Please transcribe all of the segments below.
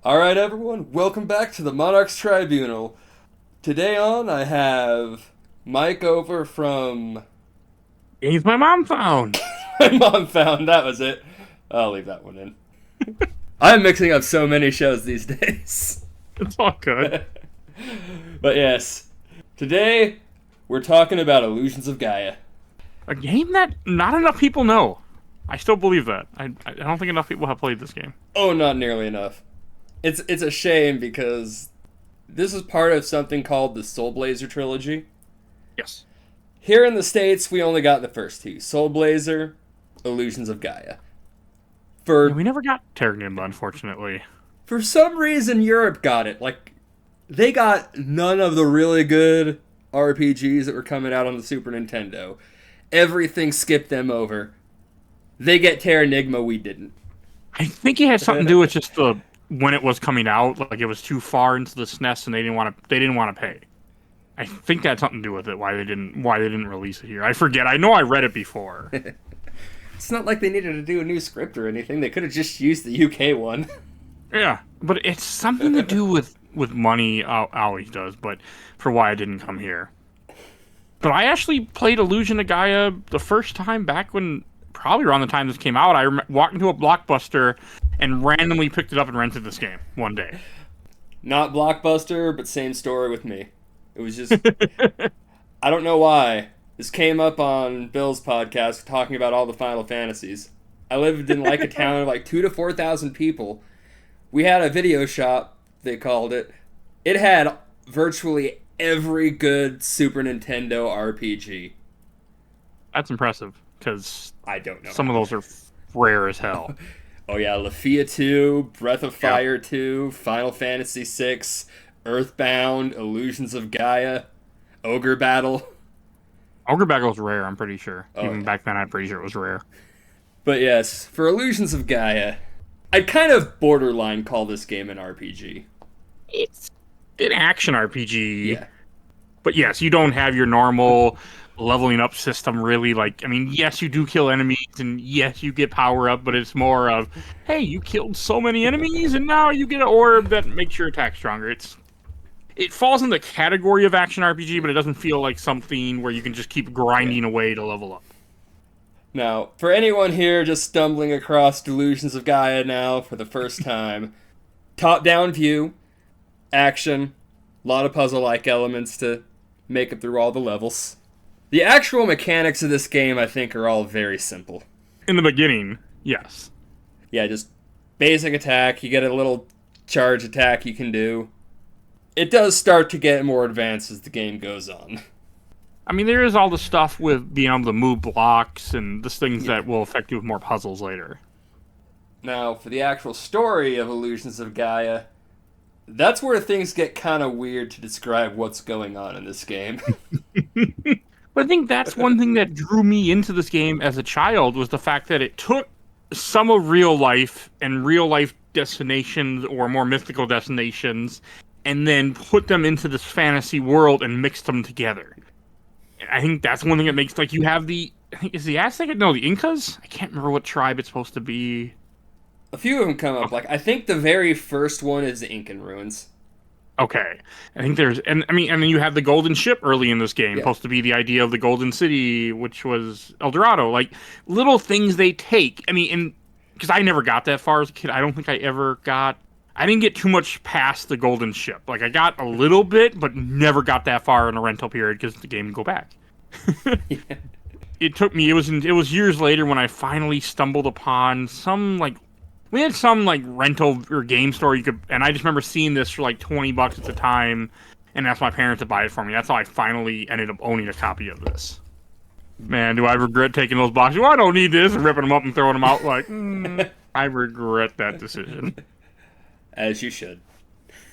Alright everyone, welcome back to the Monarchs Tribunal. Today on, I have Mike over from... Gamesmymomfound. My mom found, that was it. I'll leave that one in. I'm mixing up so many shows these days. It's all good. But yes, today we're talking about Illusions of Gaia. A game that not enough people know. I still believe that. I don't think enough people have played this game. Oh, not nearly enough. It's a shame because this is part of something called the Soul Blazer trilogy. Yes. Here in the States, we only got the first two. Soul Blazer, Illusions of Gaia. Yeah, we never got Terranimba, unfortunately. For some reason, Europe got it. Like, they got none of the really good RPGs that were coming out on the Super Nintendo. Everything skipped them over. They get Terranigma, we didn't. I think it had something to do with just when it was coming out. Like, it was too far into the SNES, and they didn't want to pay. I think that had something to do with it. Why they didn't release it here. I forget. I know I read it before. It's not like they needed to do a new script or anything. They could have just used the UK one. Yeah, but it's something to do with money. Always does, but for why I didn't come here. But I actually played Illusion of Gaia the first time back when, probably around the time this came out. I walked into a Blockbuster and randomly picked it up and rented this game one day. Not Blockbuster, but same story with me. It was just... I don't know why. This came up on Bill's podcast talking about all the Final Fantasies. I lived in like a town of like 2,000 to 4,000 people. We had a video shop, they called it. It had virtually every good Super Nintendo RPG. That's impressive, because I don't know. some of those are rare as hell. Oh yeah, Lafia 2, Breath of Fire 2, Final Fantasy 6, Earthbound, Illusions of Gaia, Ogre Battle. Ogre Battle was rare, I'm pretty sure. Oh, Even yeah. back then, I'm pretty sure it was rare. But yes, for Illusions of Gaia, I'd kind of borderline call this game an RPG. It's an action RPG. Yeah. But yes, you don't have your normal leveling up system, really. Like, I mean, yes, you do kill enemies, and yes, you get power up, but it's more of, hey, you killed so many enemies, and now you get an orb that makes your attack stronger. It falls in the category of action RPG, but it doesn't feel like something where you can just keep grinding away to level up. Now, for anyone here just stumbling across Illusions of Gaia now for the first time, top-down view, action, a lot of puzzle-like elements to make it through all the levels. The actual mechanics of this game, I think, are all very simple. In the beginning, yes. Yeah, just basic attack, you get a little charge attack you can do. It does start to get more advanced as the game goes on. I mean, there is all the stuff with being able to move blocks and the things that will affect you with more puzzles later. Now, for the actual story of Illusions of Gaia, that's where things get kind of weird to describe what's going on in this game. But I think that's one thing that drew me into this game as a child, was the fact that it took some of real life and real life destinations or more mythical destinations and then put them into this fantasy world and mixed them together. I think that's one thing that makes, like, you have I think, is the Aztec? No, the Incas? I can't remember what tribe it's supposed to be. A few of them come up. Like, I think the very first one is the Incan ruins. Okay. I think and then you have the golden ship early in this game, Yeah. supposed to be the idea of the golden city, which was El Dorado. Like, little things they take. I mean, and because I never got that far as a kid, I don't think I didn't get too much past the golden ship. Like, I got a little bit, but never got that far in a rental period because the game would go back. Yeah. It took me, it was years later when I finally stumbled upon we had some like rental or game store and I just remember seeing this for like $20 at the time and asked my parents to buy it for me. That's how I finally ended up owning a copy of this. Man, do I regret taking those boxes? Well, I don't need this, and ripping them up and throwing them out. Like, I regret that decision. As you should.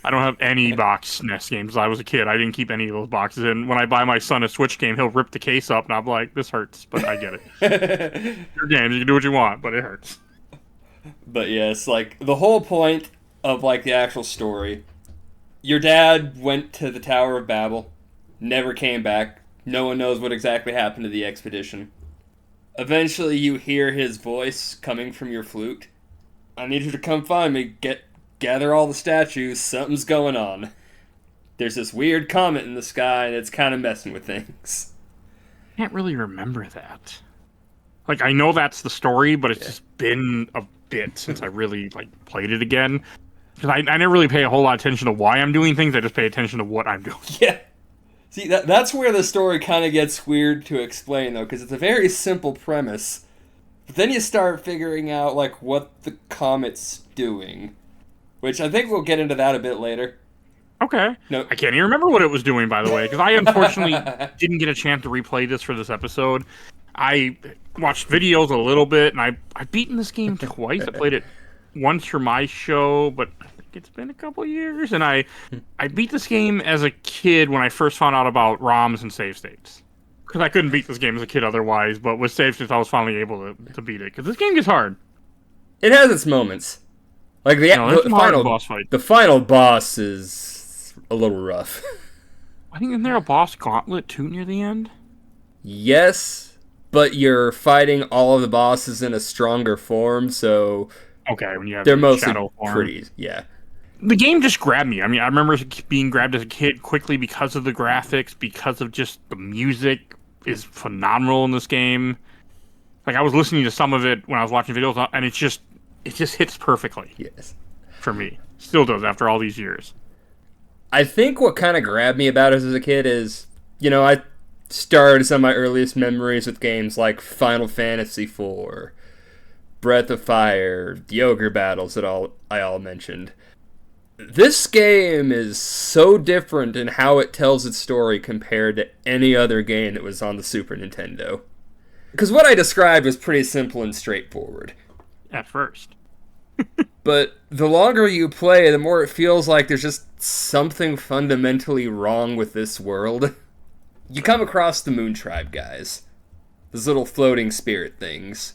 I don't have any box SNES games. I was a kid. I didn't keep any of those boxes. And when I buy my son a Switch game, he'll rip the case up, and I'm like, this hurts, but I get it. Your games, you can do what you want, but it hurts. But yes, like, the whole point of, like, the actual story, your dad went to the Tower of Babel, never came back. No one knows what exactly happened to the expedition. Eventually, you hear his voice coming from your flute. I need you to come find me. gather all the statues, something's going on. There's this weird comet in the sky, and it's kind of messing with things. I can't really remember that. Like, I know that's the story, but it's just been a bit since I really, like, played it again. Because I never really pay a whole lot of attention to why I'm doing things, I just pay attention to what I'm doing. Yeah. See, that's where the story kind of gets weird to explain, though, because it's a very simple premise. But then you start figuring out, like, what the comet's doing. Which I think we'll get into that a bit later. Okay. No. I can't even remember what it was doing, by the way, because I unfortunately didn't get a chance to replay this for this episode. I watched videos a little bit, and I've beaten this game twice. I played it once for my show, but I think it's been a couple years. And I beat this game as a kid when I first found out about ROMs and save states. Because I couldn't beat this game as a kid otherwise, but with save states I was finally able to beat it. Because this game gets hard. It has its moments. Like, the final boss is a little rough. I think, isn't there a boss gauntlet too near the end? Yes, but you're fighting all of the bosses in a stronger form, so okay, when you have they're mostly shadow form. pretty, yeah. The game just grabbed me. I mean, I remember being grabbed as a kid quickly because of the graphics, because of just the music is phenomenal in this game. Like, I was listening to some of it when I was watching videos, and it just hits perfectly. Yes. For me. Still does after all these years. I think what kind of grabbed me about it as a kid is, I started some of my earliest memories with games like Final Fantasy IV, Breath of Fire, the Ogre battles that I all mentioned. This game is so different in how it tells its story compared to any other game that was on the Super Nintendo. Because what I described was pretty simple and straightforward. At first. But the longer you play, the more it feels like there's just something fundamentally wrong with this world. You come across the Moon Tribe guys. Those little floating spirit things.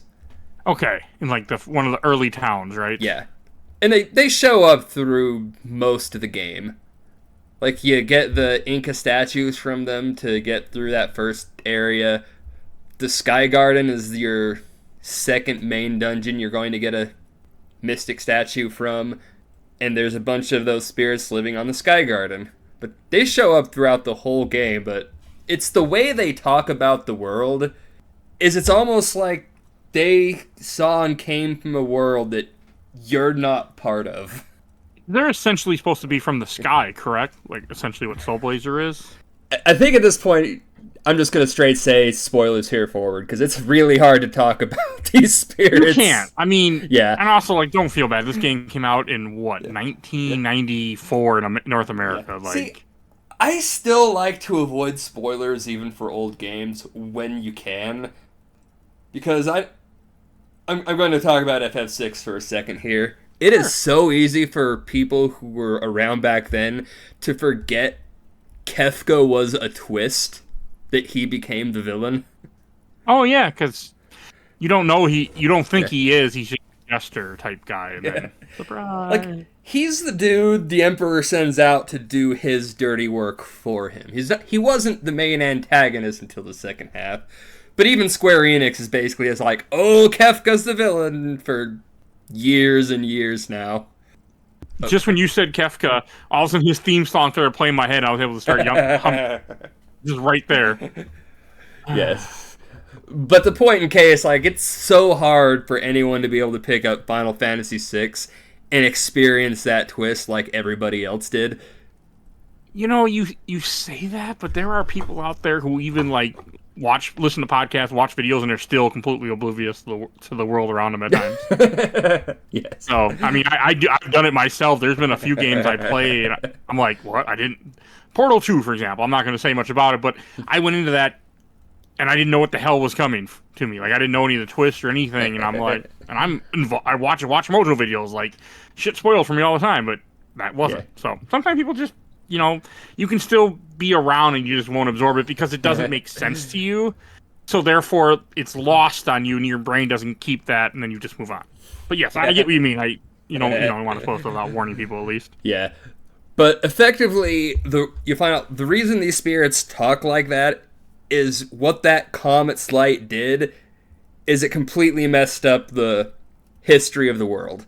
Okay, in like one of the early towns, right? Yeah. And they show up through most of the game. Like, you get the Inca statues from them to get through that first area. The Sky Garden is your second main dungeon. You're going to get a mystic statue from, and there's a bunch of those spirits living on the Sky Garden. But they show up throughout the whole game, but it's the way they talk about the world, it's almost like they saw and came from a world that you're not part of. They're essentially supposed to be from the sky, correct? Like, essentially what Soul Blazer is? I think at this point, I'm just going to straight say spoilers here forward, because it's really hard to talk about these spirits. You can't. I mean, yeah. And also, like, don't feel bad. This game came out in, 1994 in North America. Yeah. Like, see, I still like to avoid spoilers even for old games when you can. Because I'm going to talk about FF6 for a second here. It is so easy for people who were around back then to forget Kefka was a twist, that he became the villain. Oh yeah, because you don't know you don't think he is. He's just a jester type guy, and then surprise. Like, he's the dude the Emperor sends out to do his dirty work for him. He wasn't the main antagonist until the second half. But even Square Enix is basically just like, oh, Kefka's the villain for years and years now. Just when you said Kefka, all of a sudden his theme song started playing in my head. I was able to start humming. Just right there. Yes. But the point in case, like, it's so hard for anyone to be able to pick up Final Fantasy VI and experience that twist like everybody else did. You know, you say that, but there are people out there who even, like, listen to podcasts, watch videos, and they're still completely oblivious to the world around them at times. Yes. So, I mean, I've done it myself. There's been a few games I played. I'm like, what? I didn't... Portal 2, for example. I'm not going to say much about it, but I went into that, and I didn't know what the hell was coming to me. Like, I didn't know any of the twists or anything, and I'm like... And I watch Mojo videos, like, shit spoiled for me all the time, but that wasn't. Yeah. So, sometimes people just... You know, you can still be around and you just won't absorb it because it doesn't make sense to you. So therefore, it's lost on you and your brain doesn't keep that, and then you just move on. But yes, I get what you mean. You don't want to post without warning people at least. Yeah. But effectively, you find out the reason these spirits talk like that is what that comet's light did is it completely messed up the history of the world.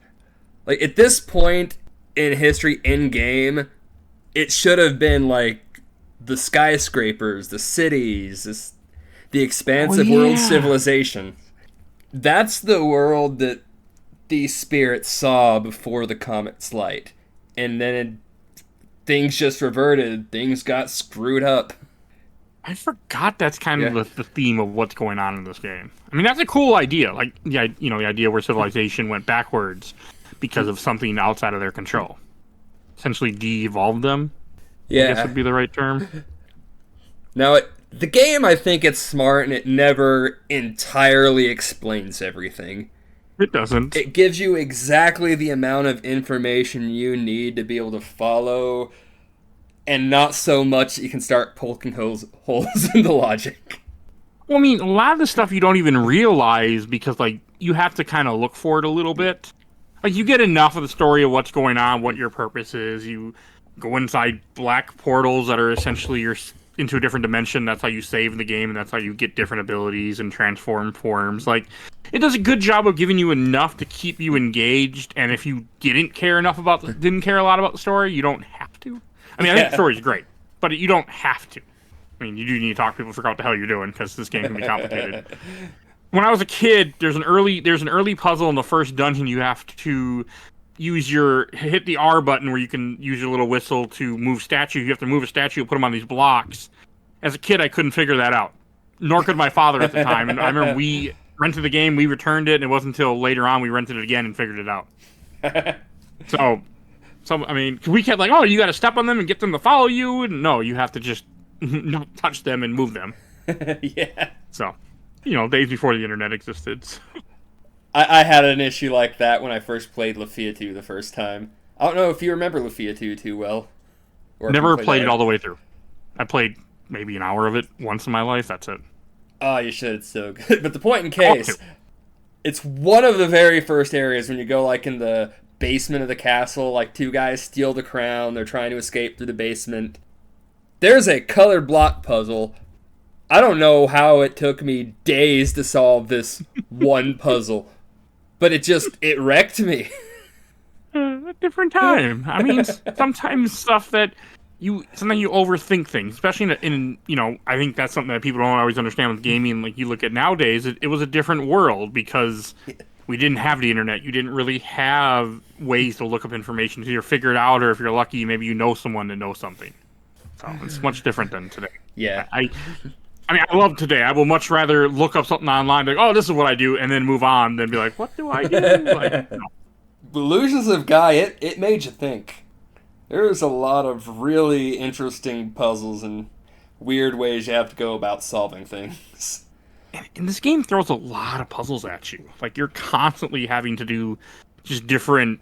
Like, at this point, in history in game, it should have been like the skyscrapers, the cities, the expansive world civilization. That's the world that these spirits saw before the comet's light. And then things just reverted. Things got screwed up. I forgot that's kind of the theme of what's going on in this game. I mean, that's a cool idea. Like, yeah, the idea where civilization went backwards because of something outside of their control. Essentially de-evolved them. Yeah. I guess would be the right term. Now, the game, I think it's smart, and it never entirely explains everything. It doesn't. It gives you exactly the amount of information you need to be able to follow, and not so much that you can start poking holes in the logic. Well, I mean, a lot of the stuff you don't even realize because, like, you have to kind of look for it a little bit. Like, you get enough of the story of what's going on, what your purpose is. You go inside black portals that are essentially into a different dimension. That's how you save the game, and that's how you get different abilities and transform forms. Like, it does a good job of giving you enough to keep you engaged. And if you didn't care a lot about the story, you don't have to. I mean, I think the story's great, but you don't have to. I mean, you do need to talk to people to figure out what the hell you're doing because this game can be complicated. When I was a kid, there's an early puzzle in the first dungeon. You have to hit the R button where you can use your little whistle to move statues. You have to move a statue and put them on these blocks. As a kid, I couldn't figure that out. Nor could my father at the time. And I remember we rented the game, we returned it, and it wasn't until later on we rented it again and figured it out. So, I mean, we kept like, oh, you got to step on them and get them to follow you. And no, you have to just not touch them and move them. Yeah. So, days before the internet existed. So. I had an issue like that when I first played Lafia 2 the first time. I don't know if you remember Lafia 2 too well. Never played it all the way through. I played maybe an hour of it once in my life. That's it. Oh, you should. It's so good. But the point in case, it's one of the very first areas when you go like in the basement of the castle, like two guys steal the crown, they're trying to escape through the basement. There's a colored block puzzle. I don't know how it took me days to solve this one puzzle, but it wrecked me. A different time. I mean, sometimes sometimes you overthink things, especially in I think that's something that people don't always understand with gaming. Like you look at nowadays, it was a different world because we didn't have the internet. You didn't really have ways to look up information to either figure it out, or if you're lucky, maybe you know someone to know something. So it's much different than today. Yeah. I mean, I love today. I will much rather look up something online, like, oh, this is what I do, and then move on, than be like, what do I do? Like, no. Illusions of Gaia, it made you think. There's a lot of really interesting puzzles and weird ways you have to go about solving things. And this game throws a lot of puzzles at you. Like, you're constantly having to do just different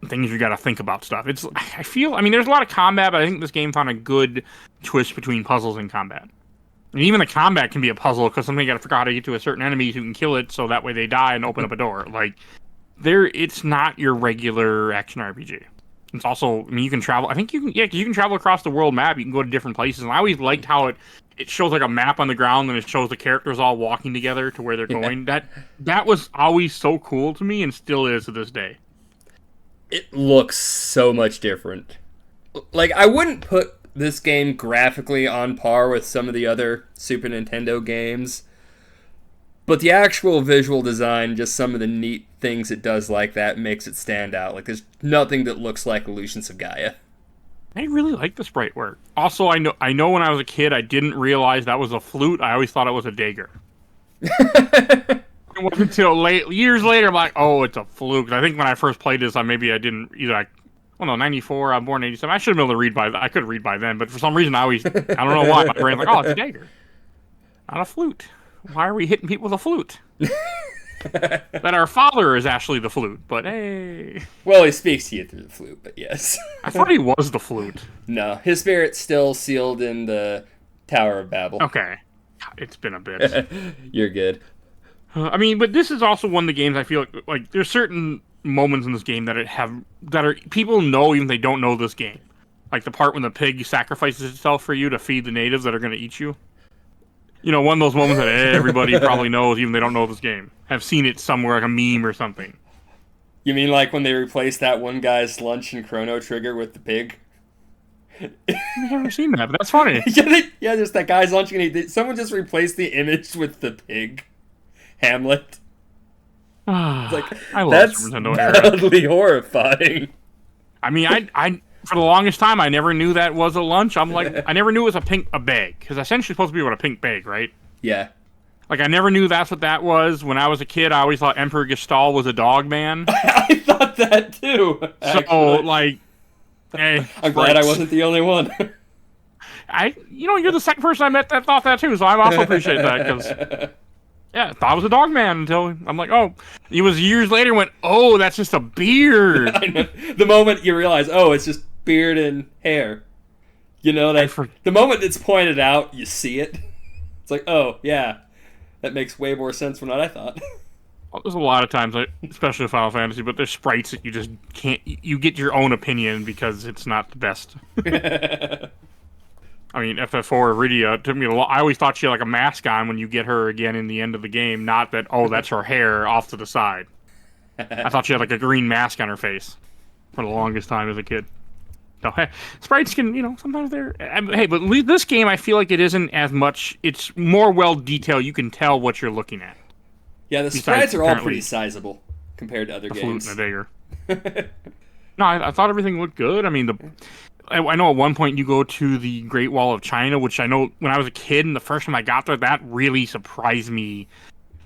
things you gotta think about stuff. There's a lot of combat, but I think this game found a good twist between puzzles and combat. And even the combat can be a puzzle, because sometimes you gotta figure out how to get to a certain enemy who can kill it, so that way they die and open up a door. Like, it's not your regular action RPG. It's also, I mean, you can travel. I think you can travel across the world map. You can go to different places. And I always liked how it shows like a map on the ground, and it shows the characters all walking together to where they're going. That was always so cool to me, and still is to this day. It looks so much different. Like, I wouldn't put this game graphically on par with some of the other Super Nintendo games, but the actual visual design, just some of the neat things it does like that, makes it stand out. Like, there's nothing that looks like Illusions of Gaia. I really like the sprite work. Also, I know when I was a kid, I didn't realize that was a flute. I always thought it was a dagger. It wasn't until years later, I'm like, oh, it's a flute. I think when I first played this, I didn't either. 94. I'm born in 87. I should have been able to read by. I could read by then, but for some reason, I don't know why. My brain's like, oh, it's a dagger, not a flute. Why are we hitting people with a flute? That our father is actually the flute, but hey. Well, he speaks to you through the flute, but yes. I thought he was the flute. No, his spirit's still sealed in the Tower of Babel. Okay. It's been a bit. You're good. I mean, but this is also one of the games I feel like there's certain moments in this game that are people know even if they don't know this game. Like the part when the pig sacrifices itself for you to feed the natives that are going to eat you. One of those moments that everybody probably knows, even if they don't know this game. Have seen it somewhere, like a meme or something. You mean like when they replaced that one guy's lunch in Chrono Trigger with the pig? I've never seen that, but that's funny. Yeah, just that guy's lunch, and someone just replaced the image with the pig, Hamlet. It's like, I love that's Super Nintendo era. mildly horrifying. I mean, I for the longest time I never knew that was a lunch. I'm like, I never knew it was a bag, because essentially supposed to be what a pink bag, right? Yeah. Like, I never knew that's what that was. When I was a kid, I always thought Emperor Gestahl was a dog man. I thought that too. Actually. So, like, hey, I'm glad I wasn't the only one. You're the second person I met that thought that too, so I also appreciate that, because, yeah, I thought I was a dog man until I'm like, oh, it was years later went, oh, that's just a beard. I know. The moment you realize, oh, it's just beard and hair. You know, the moment it's pointed out, you see it. It's like, oh, yeah. That makes way more sense from what I thought. Well, there's a lot of times, especially in Final Fantasy, but there's sprites that you just can't... You get your own opinion because it's not the best. I mean, FF4 Iridia took me a lot. I always thought she had like a mask on when you get her again in the end of the game. Not that, oh, that's her hair off to the side. I thought she had like a green mask on her face for the longest time as a kid. So, hey, sprites can, sometimes they're... Hey, but this game, I feel like it isn't as much... It's more well-detailed. You can tell what you're looking at. Yeah, the sprites are all pretty sizable compared to other games. Flute and a dagger. No, I thought everything looked good. I mean, I know at one point you go to the Great Wall of China, which I know when I was a kid and the first time I got there, that really surprised me.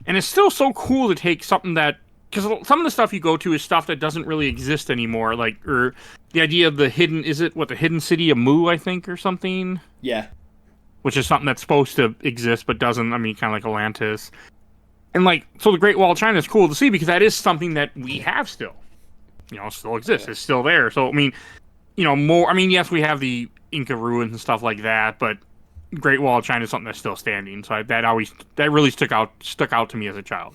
And it's still so cool to take something that... Because some of the stuff you go to is stuff that doesn't really exist anymore, or the idea of the hidden city of Mu, I think, or something? Yeah. Which is something that's supposed to exist, but doesn't, kind of like Atlantis. And, so the Great Wall of China is cool to see, because that is something that we have still. Still exists. It's still there. So, yes, we have the Inca ruins and stuff like that, but Great Wall of China is something that's still standing. So that really stuck out to me as a child.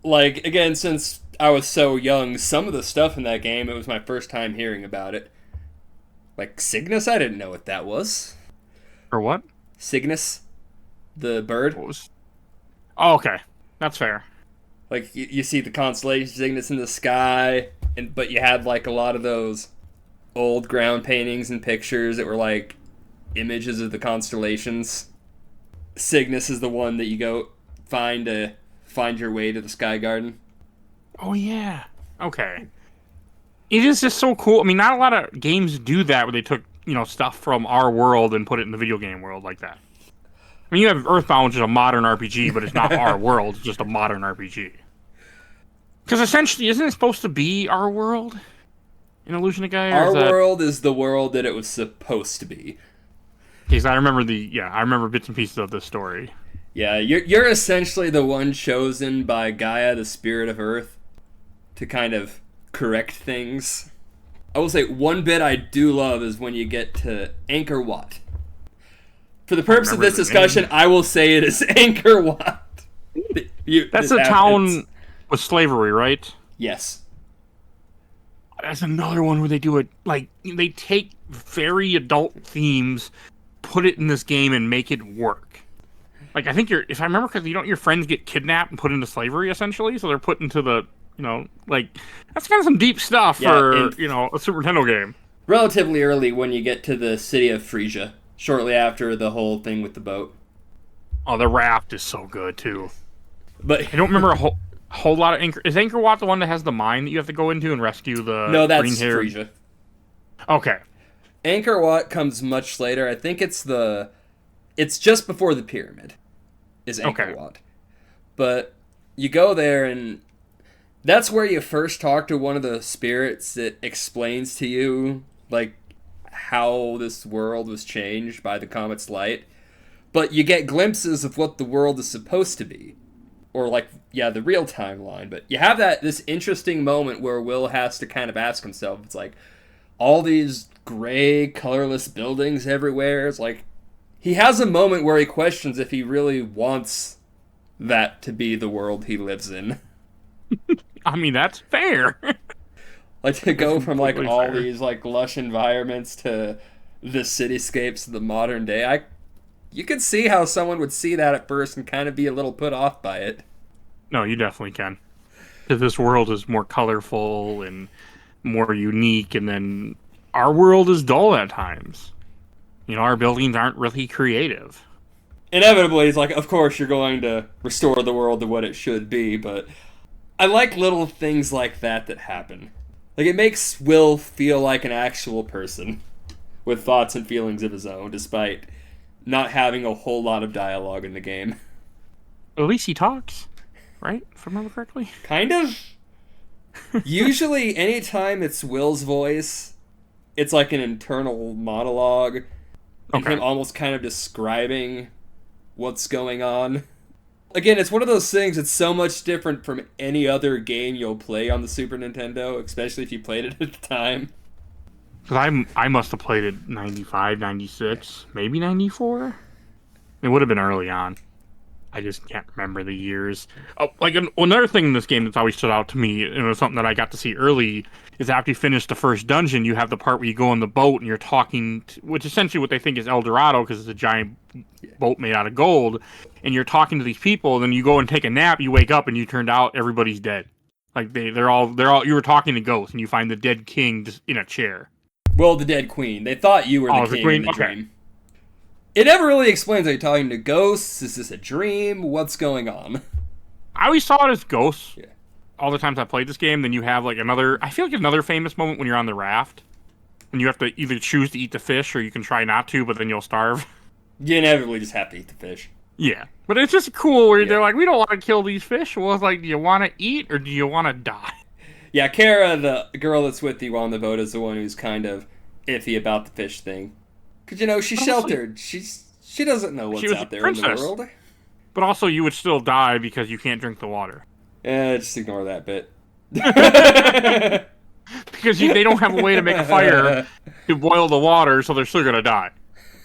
Again, since I was so young, some of the stuff in that game, it was my first time hearing about it. Cygnus, I didn't know what that was. Or what? Cygnus, the bird. Oh, okay. That's fair. You see the constellation Cygnus in the sky, but you had, a lot of those old ground paintings and pictures that were, images of the constellations. Cygnus is the one that you go find your way to the Sky Garden. Oh, yeah. Okay. It is just so cool. Not a lot of games do that where they took, stuff from our world and put it in the video game world like that. You have Earthbound, which is a modern RPG, but it's not our world. It's just a modern RPG. Because essentially, isn't it supposed to be our world in Illusion of Gaia? Our world is the world that it was supposed to be. Because I remember bits and pieces of this story. Yeah, you're essentially the one chosen by Gaia, the spirit of Earth, to kind of correct things. I will say one bit I do love is when you get to Angkor Wat. For the purpose of this discussion, I will say it is Angkor Wat. That's a town with slavery, right? Yes. That's another one where they do it, they take very adult themes, put it in this game, and make it work. I think if I remember correctly, your friends get kidnapped and put into slavery, essentially, so they're put into the, that's kind of some deep stuff for, a Super Nintendo game. Relatively early when you get to the city of Frisia, shortly after the whole thing with the boat. Oh, the raft is so good, too. But I don't remember a whole lot of Angkor... Is Angkor Wat the one that has the mine that you have to go into and rescue the No, that's Frisia. Okay. Angkor Wat comes much later. I think it's just before the pyramid. Is Angkor Wat. But you go there, and that's where you first talk to one of the spirits that explains to you, how this world was changed by the comet's light. But you get glimpses of what the world is supposed to be. Or, the real timeline. But you have this interesting moment where Will has to kind of ask himself, it's all these gray, colorless buildings everywhere. It's he has a moment where he questions if he really wants that to be the world he lives in. That's fair. To go from all these lush environments to the cityscapes of the modern day. You could see how someone would see that at first and kind of be a little put off by it. No, you definitely can. Because this world is more colorful and more unique, and then our world is dull at times. Our buildings aren't really creative. Inevitably, it's like, of course, you're going to restore the world to what it should be, but I like little things like that happen. Like, it makes Will feel like an actual person with thoughts and feelings of his own, despite not having a whole lot of dialogue in the game. At least he talks, right? If I remember correctly. Kind of. Usually, anytime it's Will's voice, it's like an internal monologue, and him almost kind of describing what's going on. Again, it's one of those things that's so much different from any other game you'll play on the Super Nintendo, especially if you played it at the time. Because I must have played it 95, 96, maybe 94? It would have been early on. I just can't remember the years. Oh, like another thing in this game that's always stood out to me, and it was something that I got to see early, is after you finish the first dungeon, you have the part where you go on the boat and you're talking, which essentially what they think is El Dorado, because it's a giant boat made out of gold, and you're talking to these people, and then you go and take a nap, you wake up, and you turned out everybody's dead. Like they're all you were talking to ghosts, and you find the dead king just in a chair. Well, the dead queen. They thought you were the king in the dream. It never really explains, are you talking to ghosts? Is this a dream? What's going on? I always saw it as ghosts. Yeah. All the times I played this game, then you have like I feel like another famous moment when you're on the raft. And you have to either choose to eat the fish or you can try not to, but then you'll starve. You inevitably just have to eat the fish. Yeah. But it's just cool where they're like, we don't want to kill these fish. Well, it's like, do you want to eat or do you want to die? Yeah, Kara, the girl that's with you on the boat, is the one who's kind of iffy about the fish thing. Because, she's sheltered. She doesn't know what's out there in the world. But also, you would still die because you can't drink the water. Just ignore that bit. Because they don't have a way to make a fire to boil the water, so they're still going to die.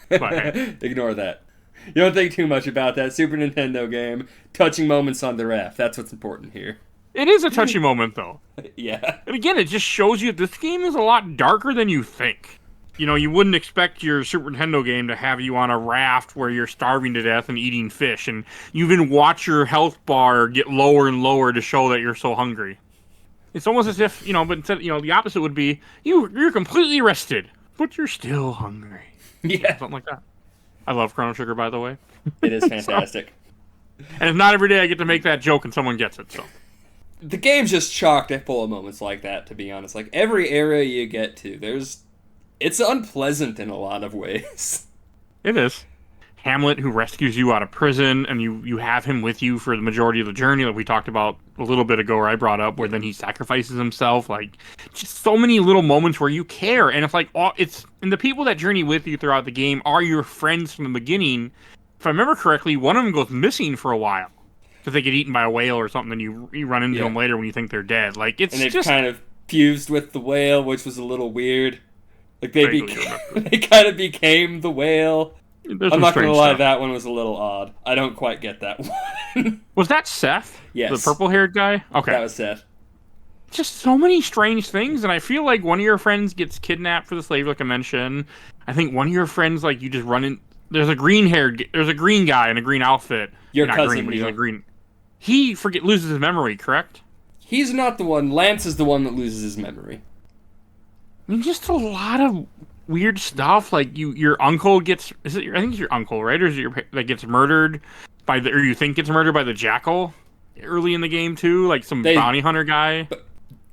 But, hey. Ignore that. You don't think too much about that. Super Nintendo game. Touching moments on the raft. That's what's important here. It is a touchy moment, though. Yeah. And again, it just shows you this game is a lot darker than you think. You wouldn't expect your Super Nintendo game to have you on a raft where you're starving to death and eating fish, and you even watch your health bar get lower and lower to show that you're so hungry. It's almost as if, but instead, the opposite would be, you're completely rested, but you're still hungry. Yeah. Something like that. I love Chrono Trigger, by the way. It is fantastic. And it's not every day I get to make that joke and someone gets it, so. The game's just chocked full of moments like that, to be honest. Like, every area you get to, it's unpleasant in a lot of ways. It is. Hamlet, who rescues you out of prison, and you have him with you for the majority of the journey that we talked about a little bit ago, where I brought up, where then he sacrifices himself. Like, just so many little moments where you care, and it's like, and the people that journey with you throughout the game are your friends from the beginning. If I remember correctly, one of them goes missing for a while because they get eaten by a whale or something, and you run into them later when you think they're dead. Like, it's and they've just kind of fused with the whale, which was a little weird. Like, they kind of became the whale. I'm not going to lie, that one was a little odd. I don't quite get that one. Was that Seth? Yes. The purple-haired guy? Okay. That was Seth. Just so many strange things, and I feel like one of your friends gets kidnapped for the slave, like I mentioned. I think one of your friends, like, you just run in... There's a green guy in a green outfit. Your not cousin, green, but he's like green. He loses his memory, correct? He's not the one. Lance is the one that loses his memory. I mean, just a lot of weird stuff. Like your uncle gets. I think it's your uncle, right? Or is it that gets murdered or you think gets murdered by the jackal early in the game too? Like some bounty hunter guy.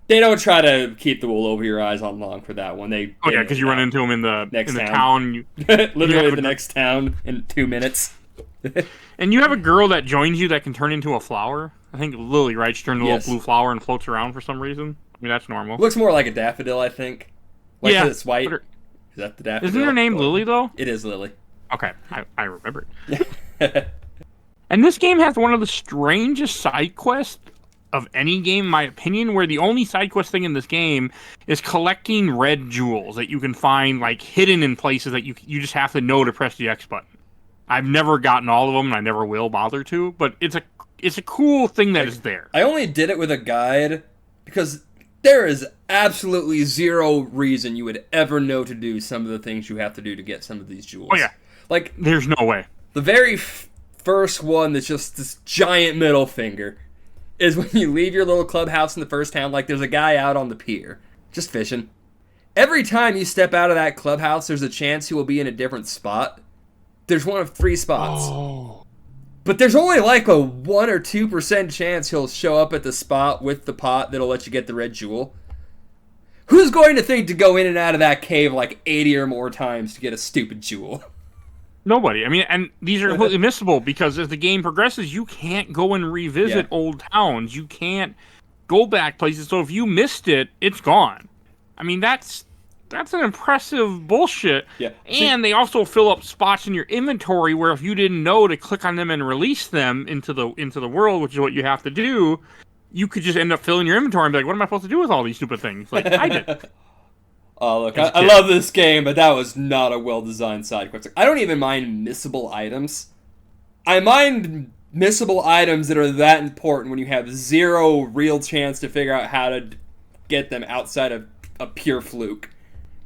They don't try to keep the wool over your eyes on long for that one. Because you run into him in the town. Literally the next town in 2 minutes. And you have a girl that joins you that can turn into a flower. I think Lily, right? She turns into a little blue flower and floats around for some reason. I mean, that's normal. Looks more like a daffodil, I think. Like, yeah. It's white. Is that the daffodil? Isn't her name Lily, though? It is Lily. Okay, I remember it. And this game has one of the strangest side quests of any game, in my opinion, where the only side quest thing in this game is collecting red jewels that you can find, like, hidden in places that you just have to know to press the X button. I've never gotten all of them, and I never will bother to, but it's a cool thing that is there. I only did it with a guide because there is absolutely zero reason you would ever know to do some of the things you have to do to get some of these jewels. Oh, yeah. Like, there's no way. The very first one that's just this giant middle finger. is when you leave your little clubhouse in the first town, like there's a guy out on the pier, just fishing. Every time you step out of that clubhouse, there's a chance he will be in a different spot. There's one of 3 spots. Oh. But there's only like a 1 or 2% chance he'll show up at the spot with the pot that'll let you get the red jewel. Who's going to think to go in and out of that cave like 80 or more times to get a stupid jewel? Nobody. I mean, and these are completely missable because as the game progresses, you can't go and revisit old towns. You can't go back places. So if you missed it, it's gone. I mean, that's an impressive bullshit. Yeah. And they also fill up spots in your inventory where if you didn't know to click on them and release them into the world, which is what you have to do, you could just end up filling your inventory and be like, what am I supposed to do with all these stupid things? Like I did. Oh, look, I love this game, but that was not a well-designed side quest. I don't even mind missable items. I mind missable items that are that important when you have zero real chance to figure out how to get them outside of a pure fluke.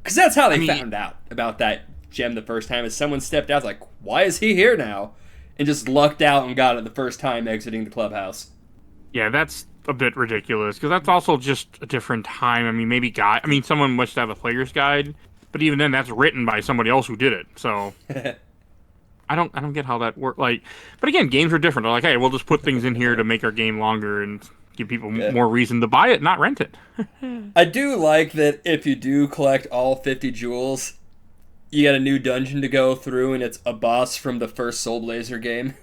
Because that's how they found out about that gem the first time, is someone stepped out like, why is he here now? And just lucked out and got it the first time exiting the clubhouse. Yeah, that's a bit ridiculous, because that's also just a different time. I mean, maybe someone must have a player's guide, but even then, that's written by somebody else who did it, so... I don't get how that works. Like, but again, games are different. They're like, hey, we'll just put things in here to make our game longer and give people more reason to buy it, not rent it. I do like that if you do collect all 50 jewels, you get a new dungeon to go through, and it's a boss from the first Soul Blazer game.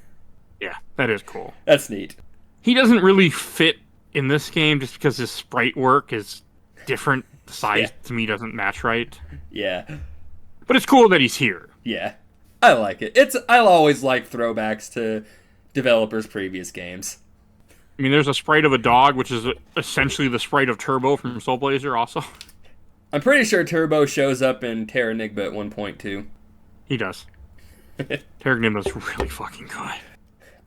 Yeah, that is cool. That's neat. He doesn't really fit in this game just because his sprite work is different. The size to me doesn't match right. Yeah. But it's cool that he's here. Yeah. I like it. I'll always like throwbacks to developers' previous games. I mean, there's a sprite of a dog, which is essentially the sprite of Turbo from Soul Blazer also. I'm pretty sure Turbo shows up in Terra Nigma at 1.2. He does. Terra Nigma's really fucking good.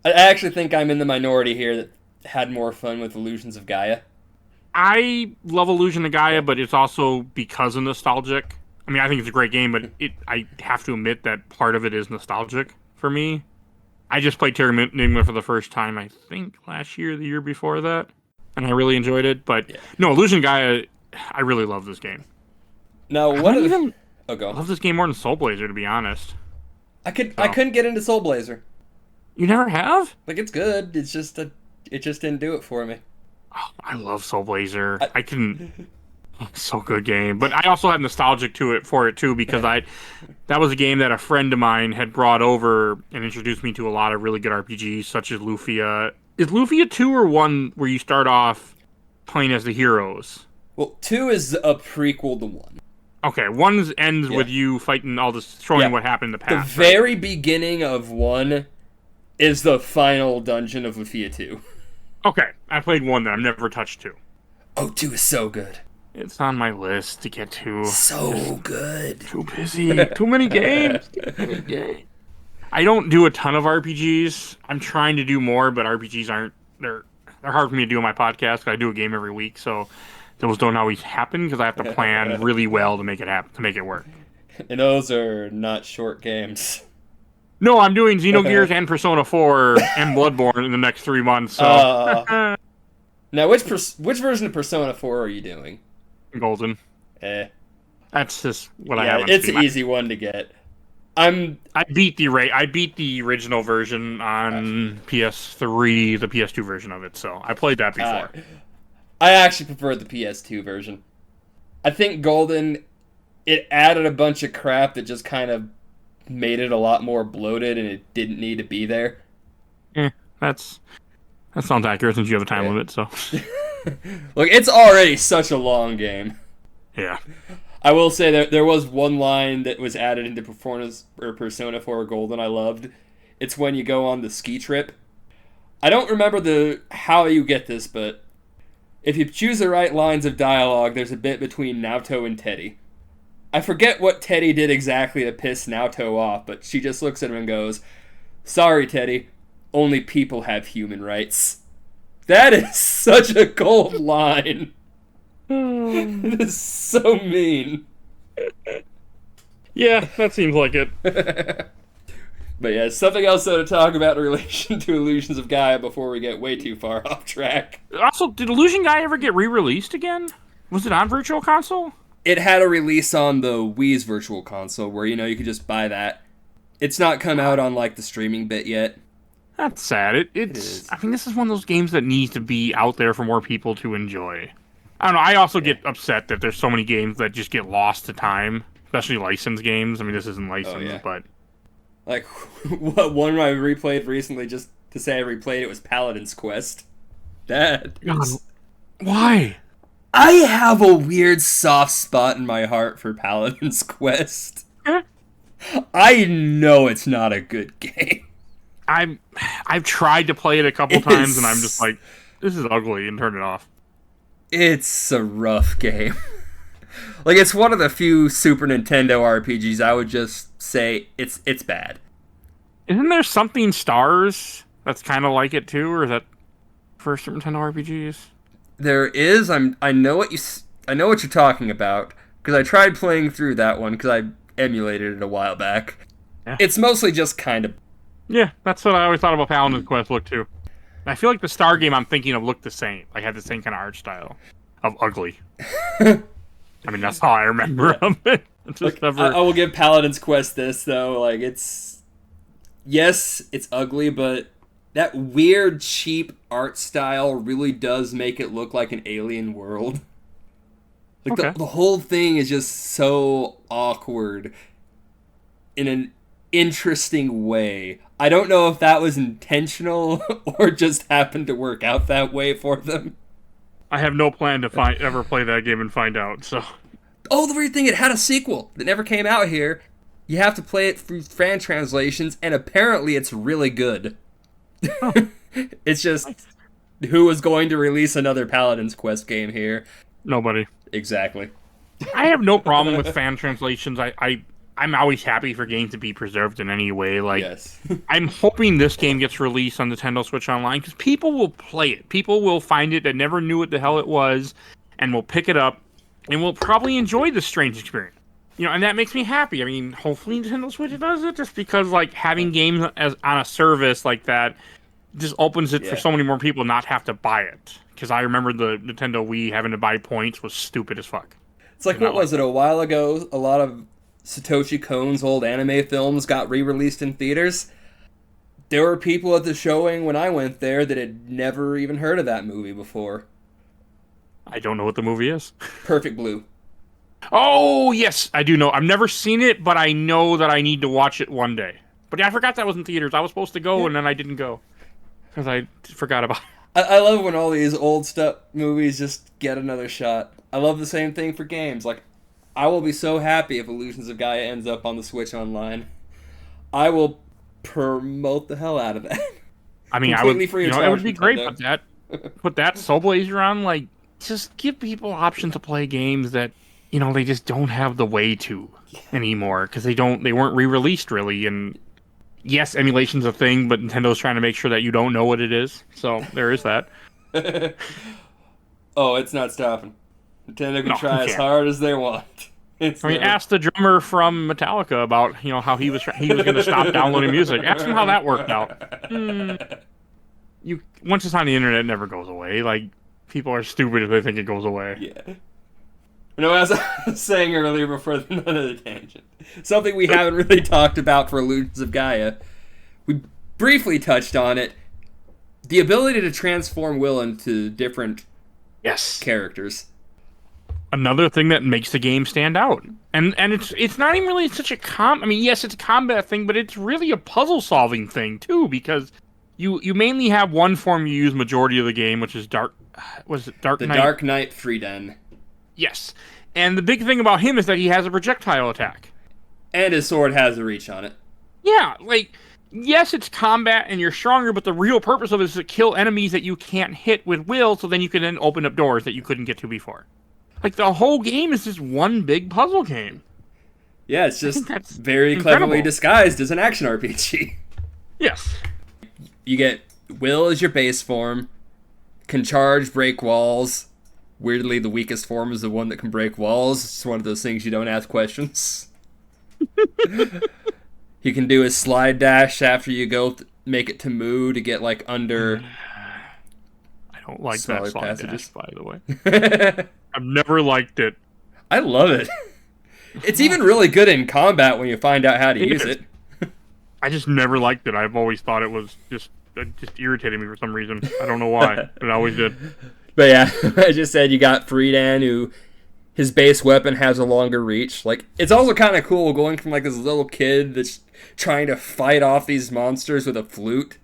I actually think I'm in the minority here that had more fun with Illusions of Gaia. I love Illusion of Gaia, but it's also because of nostalgic. I mean, I think it's a great game, but I have to admit that part of it is nostalgic for me. I just played Terra Nigma for the first time, I think, last year, the year before that, and I really enjoyed it. But no, Illusion Gaia, I really love this game. Now, I love this game more than Soul Blazer, to be honest. I couldn't get into Soul Blazer. You never have? Like, it's good. It's just it just didn't do it for me. Oh, I love Soul Blazer. So good game. But I also have nostalgic for it too, because that was a game that a friend of mine had brought over and introduced me to a lot of really good RPGs, such as Lufia. Is Lufia 2 or 1 where you start off playing as the heroes? Well, 2 is a prequel to 1. Okay, 1 ends with you fighting all this, showing what happened in the past. The very beginning of 1 is the final dungeon of Lufia 2. Okay, I played 1 then. I've never touched 2. Oh, 2 is so good. It's on my list to get to. So good. Too busy. Too many games. I don't do a ton of RPGs. I'm trying to do more, but RPGs aren't. They're hard for me to do on my podcast because I do a game every week, so those don't always happen because I have to plan really well to make it happen, to make it work. And those are not short games. No, I'm doing Xenogears and Persona 4 and Bloodborne in the next 3 months. So. Now, which version of Persona 4 are you doing? Golden. That's just what I have on it's Steam. an easy one to get. I beat the original version on PS3, the PS2 version of it, so I played that before. I actually prefer the PS2 version. I think Golden, it added a bunch of crap that just kind of made it a lot more bloated, and it didn't need to be there. That sounds accurate since you have a time limit, so... Look, it's already such a long game. Yeah. I will say that there was one line that was added into Persona 4 Golden I loved. It's when you go on the ski trip. I don't remember how you get this, but if you choose the right lines of dialogue, there's a bit between Naoto and Teddy. I forget what Teddy did exactly to piss Naoto off, but she just looks at him and goes, "Sorry, Teddy, only people have human rights." That is such a cold line. It is so mean. Yeah, that seems like it. But yeah, something else though to talk about in relation to Illusions of Gaia before we get way too far off track. Also, did Illusion Guy ever get re-released again? Was it on Virtual Console? It had a release on the Wii's Virtual Console where, you could just buy that. It's not come out on, like, the streaming bit yet. That's sad. It is. I mean, this is one of those games that needs to be out there for more people to enjoy. I don't know. I also get upset that there's so many games that just get lost to time, especially licensed games. I mean, this isn't licensed, but... Like, what one I replayed recently, just to say I replayed it, was Paladin's Quest. That is... Why? I have a weird soft spot in my heart for Paladin's Quest. I know it's not a good game. I've tried to play it a couple times, and I'm just like, this is ugly, and turn it off. It's a rough game. Like, it's one of the few Super Nintendo RPGs I would just say it's bad. Isn't there something Stars that's kind of like it too, or is that for Super Nintendo RPGs? There is. I know what you're talking about because I tried playing through that one because I emulated it a while back. Yeah. It's mostly just kind of. Yeah, that's what I always thought about Paladin's Quest look too. I feel like the Star game I'm thinking of looked the same. Like had the same kind of art style of ugly. I mean, that's how I remember them. I will give Paladin's Quest this though. Like yes, it's ugly, but that weird, cheap art style really does make it look like an alien world. Like, the whole thing is just so awkward in an interesting way. I don't know if that was intentional or just happened to work out that way for them. I have no plan to ever play that game and find out, so... Oh, the weird thing, it had a sequel that never came out here. You have to play it through fan translations, and apparently it's really good. Oh. It's just, who was going to release another Paladin's Quest game here? Nobody. Exactly. I have no problem with fan translations. I'm always happy for games to be preserved in any way. Like, yes. I'm hoping this game gets released on Nintendo Switch Online, because people will play it. People will find it that never knew what the hell it was, and will pick it up, and will probably enjoy this strange experience. And that makes me happy. I mean, hopefully Nintendo Switch does it, just because, like, having games on a service like that just opens it for so many more people not have to buy it. Because I remember the Nintendo Wii having to buy points was stupid as fuck. It's like, what was it, a while ago, a lot of Satoshi Kon's old anime films got re-released in theaters. There were people at the showing when I went there that had never even heard of that movie before. I don't know what the movie is. Perfect Blue. Oh, yes, I do know. I've never seen it, but I know that I need to watch it one day. But yeah, I forgot that was in theaters. I was supposed to go, and then I didn't go. Because I forgot about it. I love when all these old stuff movies just get another shot. I love the same thing for games. Like, I will be so happy if Illusions of Gaia ends up on the Switch Online. I will promote the hell out of that. I mean, completely free of charge. It would be great. Put that Soul Blazer on. Like, just give people options to play games that they just don't have the way to anymore because they weren't re-released really. And yes, emulation's a thing, but Nintendo's trying to make sure that you don't know what it is. So there is that. Oh, it's not stopping. Nintendo can try as hard as they want. Ask the drummer from Metallica about how he was going to stop downloading music. Ask him how that worked out. Once it's on the internet, it never goes away. Like, people are stupid if they think it goes away. Yeah. As I was saying earlier before another tangent, something we haven't really talked about for Illusions of Gaia, we briefly touched on it, the ability to transform Will into different characters. Another thing that makes the game stand out. And it's not even really such a yes, it's a combat thing, but it's really a puzzle-solving thing, too, because you mainly have one form you use majority of the game, which is Dark Knight? The Dark Knight Freeden. Yes. And the big thing about him is that he has a projectile attack. And his sword has a reach on it. Yeah, yes, it's combat and you're stronger, but the real purpose of it is to kill enemies that you can't hit with Will, so then you can then open up doors that you couldn't get to before. The whole game is just one big puzzle game. Yeah, it's just very cleverly disguised as an action RPG. Yes. You get Will as your base form, can charge, break walls. Weirdly, the weakest form is the one that can break walls. It's one of those things you don't ask questions. He can do his slide dash after you go make it to Moo to get like under. I don't like that slide passages. dash, by the way. I've never liked it. I love it. It's even really good in combat when you find out how to use it. I just never liked it. I've always thought it was just irritated me for some reason. I don't know why, but it always did. But yeah, I just said you got Friedan, who his base weapon has a longer reach. Like, it's also kind of cool going from like this little kid that's trying to fight off these monsters with a flute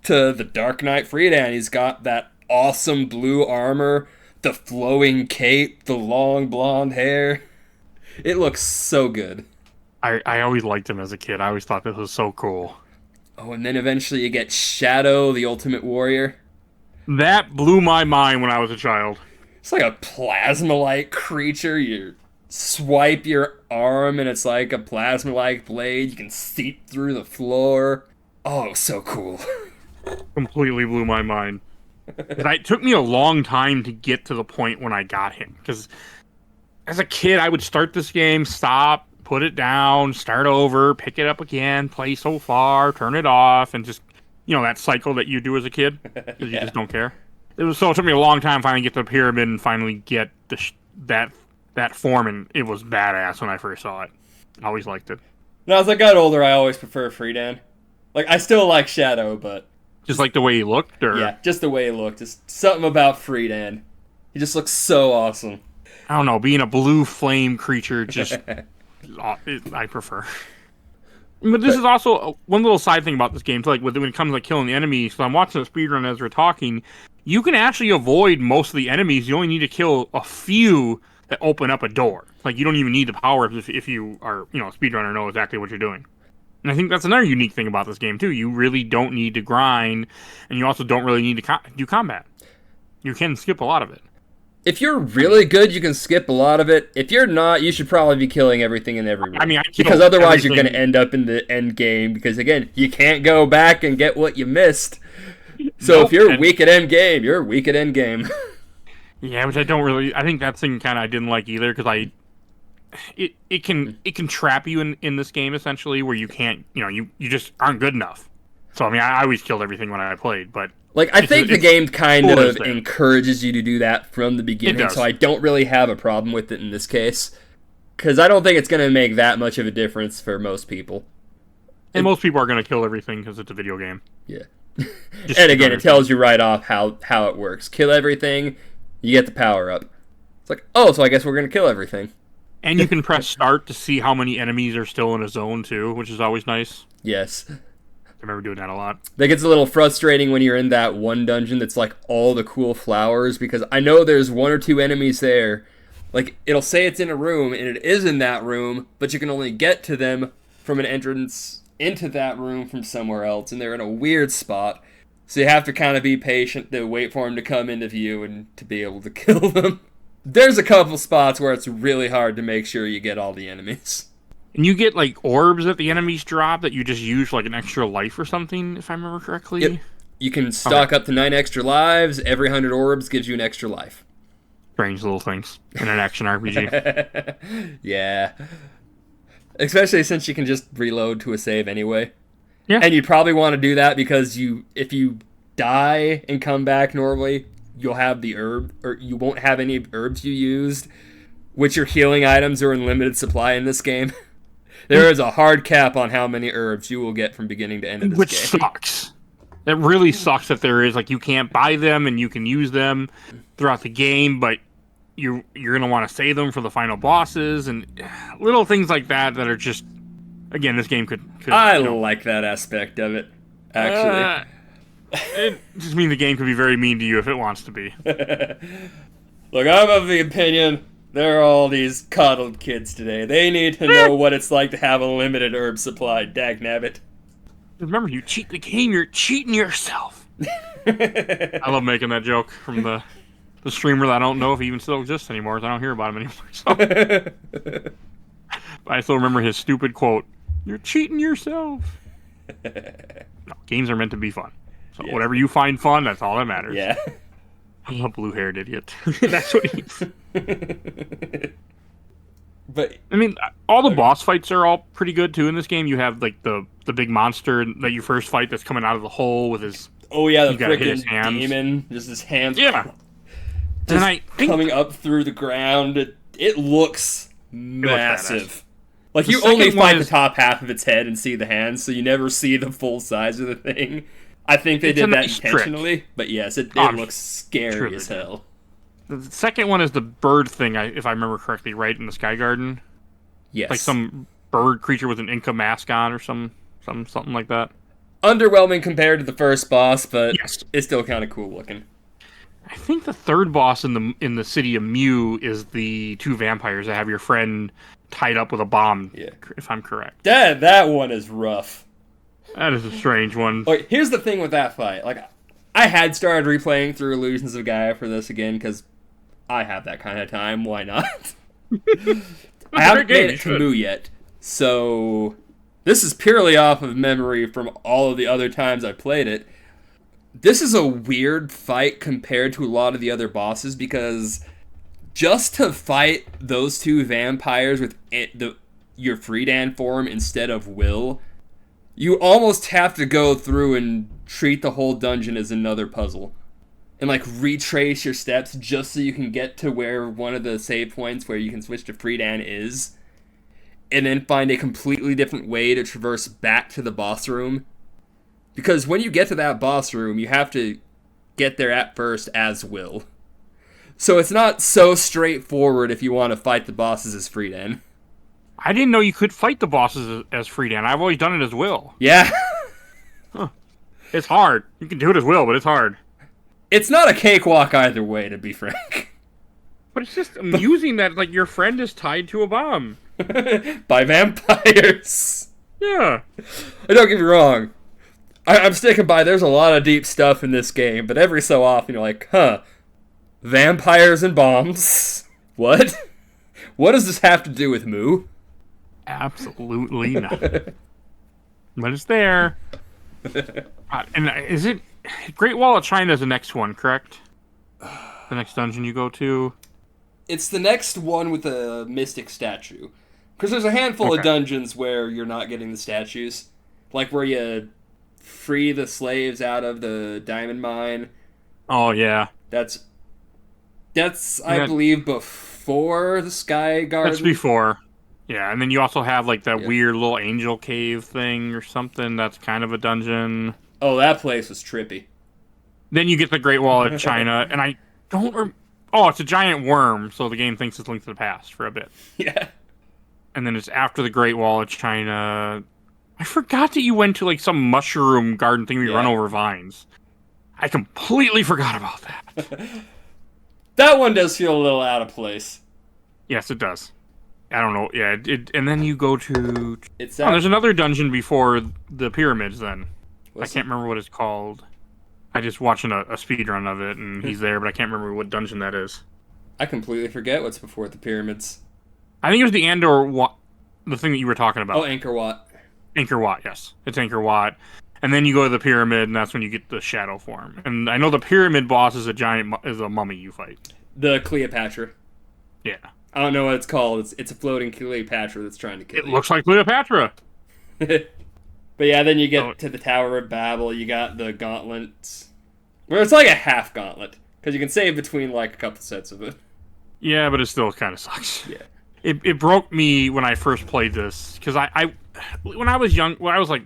to the Dark Knight Friedan. He's got that awesome blue armor, the flowing cape, the long blonde hair. It looks so good. I always liked him as a kid. I always thought this was so cool. Oh, and then eventually you get Shadow, the Ultimate Warrior. That blew my mind when I was a child. It's like a plasma-like creature. You swipe your arm and it's like a plasma-like blade. You can seep through the floor. Oh, it was so cool. Completely blew my mind. It took me a long time to get to the point when I got him. Because as a kid, I would start this game, stop, put it down, start over, pick it up again, play so far, turn it off, and just, that cycle that you do as a kid. Because you just don't care. It took me a long time to finally get to the pyramid and finally get that form, and it was badass when I first saw it. I always liked it. Now, as I got older, I always prefer Friedan. Like, I still like Shadow, but... Just like the way he looked? Or... Yeah, just the way he looked. Just something about Friedan. He just looks so awesome. I don't know, being a blue flame creature, just... I prefer. But this is also one little side thing about this game, too, like when it comes to killing the enemies. So I'm watching the speedrun as we're talking. You can actually avoid most of the enemies. You only need to kill a few that open up a door. Like, you don't even need the power-ups if you are, a speedrunner, know exactly what you're doing. And I think that's another unique thing about this game, too. You really don't need to grind, and you also don't really need to do combat. You can skip a lot of it. If you're really good, you can skip a lot of it. If you're not, you should probably be killing everything in every room. I mean, because otherwise you're going to end up in the end game. Because, again, you can't go back and get what you missed. So if you're weak at end game, you're weak at end game. Yeah, which I think that thing kind of I didn't like either, because it can trap you in this game, essentially, where you can't, you just aren't good enough. So, I mean, I always killed everything when I played, but... Like, I think the game kind of encourages you to do that from the beginning, so I don't really have a problem with it in this case. Because I don't think it's going to make that much of a difference for most people. And most people are going to kill everything because it's a video game. Yeah. And again, it tells you right off how it works. Kill everything, you get the power-up. It's like, oh, so I guess we're going to kill everything. And you can press start to see how many enemies are still in a zone, too, which is always nice. Yes. I remember doing that a lot. That gets a little frustrating when you're in that one dungeon that's like all the cool flowers, because I know there's one or two enemies there. Like, it'll say it's in a room, and it is in that room, but you can only get to them from an entrance into that room from somewhere else, and they're in a weird spot. So you have to kind of be patient to wait for them to come into view and to be able to kill them. There's a couple spots where it's really hard to make sure you get all the enemies. And you get, like, orbs that the enemies drop that you just use for, like, an extra life or something, if I remember correctly? Yep. You can stock up to 9 extra lives. Every 100 orbs gives you an extra life. Strange little things in an action RPG. Yeah. Especially since you can just reload to a save anyway. Yeah. And you'd probably want to do that because if you die and come back normally, you'll have the herb, or you won't have any herbs you used, which your healing items are in limited supply in this game. There is a hard cap on how many herbs you will get from beginning to end of this game. Which sucks. It really sucks that there is, like, you can't buy them and you can use them throughout the game, but you're going to want to save them for the final bosses and little things like that are just, again, this game could I like that aspect of it, actually. It just means the game could be very mean to you if it wants to be. Look, I'm of the opinion there are all these coddled kids today. They need to know what it's like to have a limited herb supply, dagnabbit. Remember, you cheat the game, you're cheating yourself. I love making that joke from the streamer that I don't know if he even still exists anymore, because I don't hear about him anymore. So. But I still remember his stupid quote, "You're cheating yourself." No, games are meant to be fun. So whatever you find fun, that's all that matters. Yeah. I'm a blue-haired idiot. That's what he is. But I mean, all the boss fights are all pretty good too in this game. You have like the big monster that you first fight that's coming out of the hole with his. oh yeah, the You gotta hit his freaking hands. demon, just his hands. Yeah. Just And I think coming up through the ground. It looks massive. Like The you only second one fight the is- top half of its head and see the hands, so you never see the full size of the thing. I think they It's a did that nice trick. intentionally, but yes, it I'm looks scary sure as they did. hell. the second one is the bird thing, if I remember correctly, right in the Sky Garden, Yes. like some bird creature with an Inca mask on or something like that. Underwhelming compared to the first boss, but Yes. it's still kind of cool looking. I think the third boss in the city of Mew is the two vampires that have your friend tied up with a bomb. Yeah. If I'm correct. That one is rough. That is a strange one. Like, here's the thing with that fight. Like, I had started replaying through Illusions of Gaia for this again, because I have that kind of time. Why not? I haven't made it to Mu yet, so this is purely off of memory from all of the other times I played it. This is a weird fight compared to a lot of the other bosses, because just to fight those two vampires with your Freedan form instead of Will, you almost have to go through and treat the whole dungeon as another puzzle. And like retrace your steps just so you can get to where one of the save points where you can switch to Freedan is. And then find a completely different way to traverse back to the boss room. Because when you get to that boss room, you have to get there at first as Will. So it's not so straightforward if you want to fight the bosses as Freedan. I didn't know you could fight the bosses as Freedan. I've always done it as Will. Yeah. It's hard. You can do it as Will, but it's hard. It's not a cakewalk either way, to be frank. But it's just amusing that like your friend is tied to a bomb. By vampires. Yeah. Don't get me wrong. I'm sticking by there's a lot of deep stuff in this game, but every so often you're like, huh, vampires and bombs? What? What does this have to do with Mu? Absolutely not. But it's there. And is it Great Wall of China is the next one, correct? The next dungeon you go to? It's the next one with a mystic statue. Because there's a handful of dungeons where you're not getting the statues. Like where you free the slaves out of the diamond mine. Oh, yeah. That's I believe, before the Sky Garden. That's before. Yeah, and then you also have like that weird little angel cave thing or something that's kind of a dungeon. Oh, that place was trippy. Then you get the Great Wall of China, and I don't... Oh, it's a giant worm, so the game thinks it's linked to the past for a bit. Yeah. And then it's after the Great Wall of China. I forgot that you went to like some mushroom garden thing where you run over vines. I completely forgot about that. That one does feel a little out of place. Yes, it does. I don't know. Yeah, and then you go to... It's there's another dungeon before the pyramids then. I What's can't remember what it's called. I just watching a speedrun of it, and he's there, but I can't remember what dungeon that is. I completely forget what's before the pyramids. I think it was the the thing that you were talking about. Oh, Angkor Wat. Angkor Wat, yes. It's Angkor Wat. And then you go to the pyramid, and that's when you get the shadow form. And I know the pyramid boss is a mummy you fight. The Cleopatra. Yeah. I don't know what it's called. It's a floating Cleopatra that's trying to kill you. It looks like Cleopatra. But yeah, then you get to the Tower of Babel. You got the gauntlets. Where it's like a half gauntlet. Because you can save between like a couple sets of it. Yeah, but it still kind of sucks. Yeah. It broke me when I first played this. Because when I was young, I was like,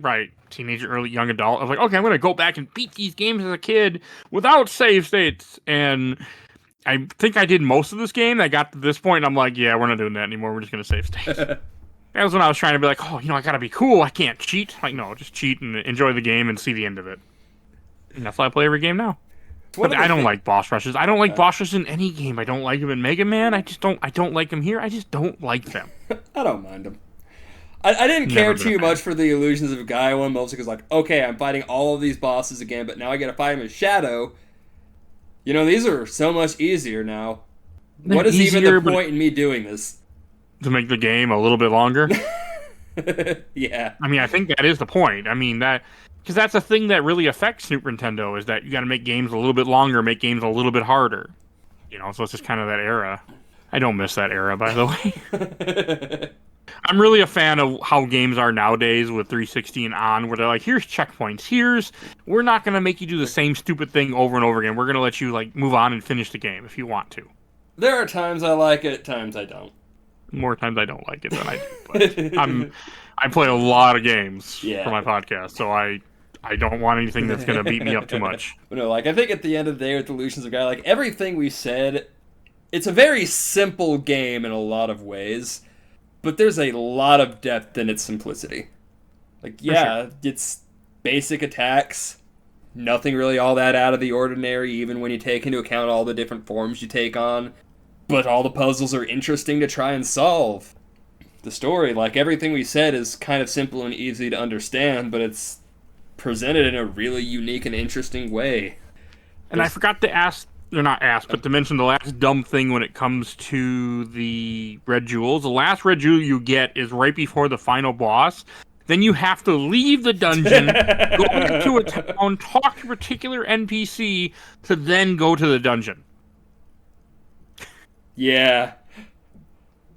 teenager, early young adult. I was like, okay, I'm going to go back and beat these games as a kid without save states. And I think I did most of this game. I got to this point, and I'm like, yeah, we're not doing that anymore. We're just going to save states. That was when I was trying to be like, oh, I got to be cool. I can't cheat. Like, no, just cheat and enjoy the game and see the end of it. And that's why I play every game now. But I don't like boss rushes. I don't like boss rushes in any game. I don't like them in Mega Man. I don't like them here. I just don't like them. I don't mind them. I didn't care too much for the Illusions of Gaia one, mostly because, like, okay, I'm fighting all of these bosses again, but now I gotta fight them as Shadow. These are so much easier now. What is even the point in me doing this? To make the game a little bit longer? Yeah. I mean, I think that is the point. I mean, because that's a thing that really affects Super Nintendo, is that you gotta make games a little bit longer, make games a little bit harder. So it's just kind of that era. I don't miss that era, by the way. I'm really a fan of how games are nowadays with 360 and on, where they're like, here's checkpoints. We're not going to make you do the same stupid thing over and over again. We're going to let you like move on and finish the game if you want to. There are times I like it, times I don't. More times I don't like it than I do. But I play a lot of games for my podcast, so I don't want anything that's going to beat me up too much. But no, like, I think at the end of the day with Illusions of Gaia, like, everything we said, it's a very simple game in a lot of ways, but there's a lot of depth in its simplicity. Like, yeah, it's basic attacks, nothing really all that out of the ordinary, even when you take into account all the different forms you take on, but all the puzzles are interesting to try and solve. The story, like everything we said, is kind of simple and easy to understand, but it's presented in a really unique and interesting way. And I forgot to ask, or not ask, but to mention the last dumb thing when it comes to the red jewels. The last red jewel you get is right before the final boss. Then you have to leave the dungeon, go into a town, talk to a particular NPC, to then go to the dungeon. Yeah.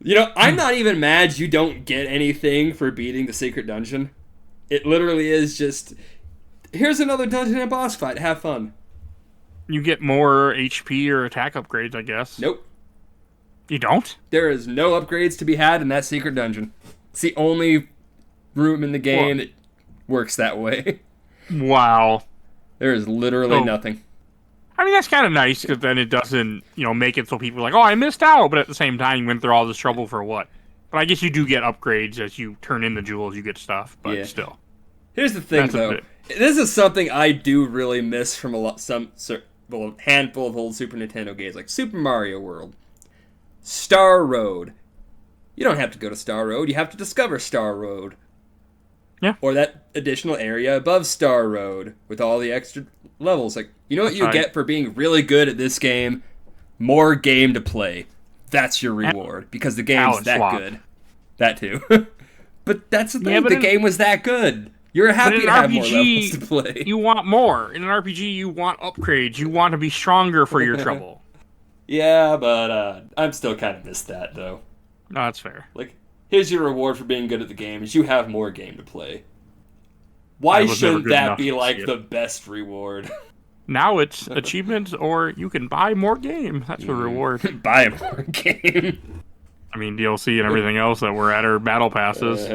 You know, I'm not even mad you don't get anything for beating the secret dungeon. It literally is just, here's another dungeon and boss fight, have fun. You get more HP or attack upgrades, I guess. Nope. You don't? There is no upgrades to be had in that secret dungeon. It's the only room in the game that works that way. Wow. There is literally nothing. I mean, that's kind of nice, because then it doesn't, make it so people are like, oh, I missed out, but at the same time, you went through all this trouble for what? But I guess you do get upgrades as you turn in the jewels, you get stuff, but still. Here's the thing, though. This is something I do really miss from a handful of old Super Nintendo games, like Super Mario World. Star Road. You don't have to go to Star Road, you have to discover Star Road. Yeah. Or that additional area above Star Road with all the extra levels. Like, you know what you get for being really good at this game? More game to play. That's your reward, because the game's that good. That too. But that's the thing, the game was that good. You're happy to have more levels to play. You want more. In an RPG, you want upgrades. You want to be stronger for your trouble. Yeah, but I'm still kind of missed that, though. No, that's fair. Like, here's your reward for being good at the game, is you have more game to play. Why shouldn't that be, like, the best reward? Now it's achievements, or you can buy more game. That's a reward. Buy more game. I mean, DLC and everything else that we're at are battle passes.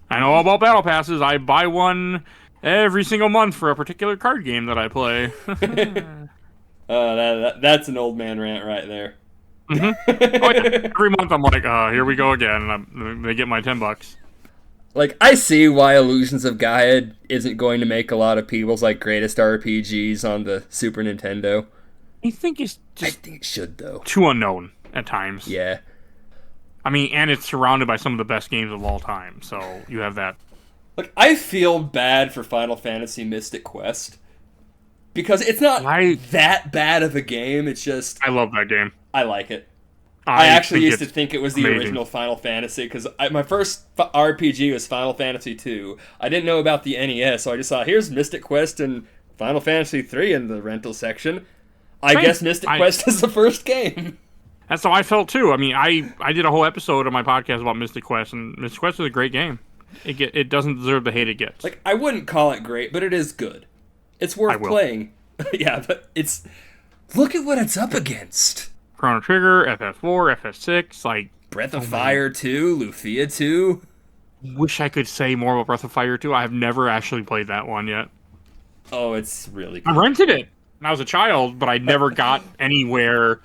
I know all about battle passes. I buy one every single month for a particular card game that I play. That's an old man rant right there. Mm-hmm. Oh, yeah. Every month I'm like, here we go again, and they get my $10. Like, I see why Illusions of Gaia isn't going to make a lot of people's, like, greatest RPGs on the Super Nintendo. I think it should, though. Too unknown at times. Yeah. I mean, and it's surrounded by some of the best games of all time, so you have that. Like, I feel bad for Final Fantasy Mystic Quest, because it's not that bad of a game, it's just... I love that game. I like it. I actually used to think it was the original Final Fantasy, because my first RPG was Final Fantasy II. I didn't know about the NES, so I just saw, here's Mystic Quest and Final Fantasy III in the rental section. I guess Mystic Quest is the first game. That's how I felt, too. I mean, I did a whole episode of my podcast about Mystic Quest, and Mystic Quest is a great game. It doesn't deserve the hate it gets. Like, I wouldn't call it great, but it is good. It's worth playing. Yeah, but it's... Look at what it's up against. Chrono Trigger, FF4, FF6, like... Breath of Fire 2, Lufia 2. Wish I could say more about Breath of Fire 2. I have never actually played that one yet. Oh, it's really good. I rented it when I was a child, but I never got anywhere,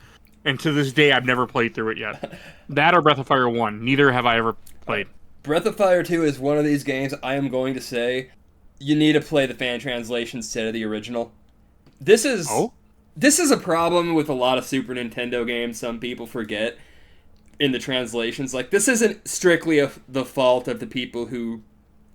and to this day I've never played through it yet. That or Breath of Fire 1. Neither have I ever played. Breath of Fire 2 is one of these games I am going to say you need to play the fan translation instead of the original. This is a problem with a lot of Super Nintendo games some people forget in the translations. Like, this isn't strictly the fault of the people who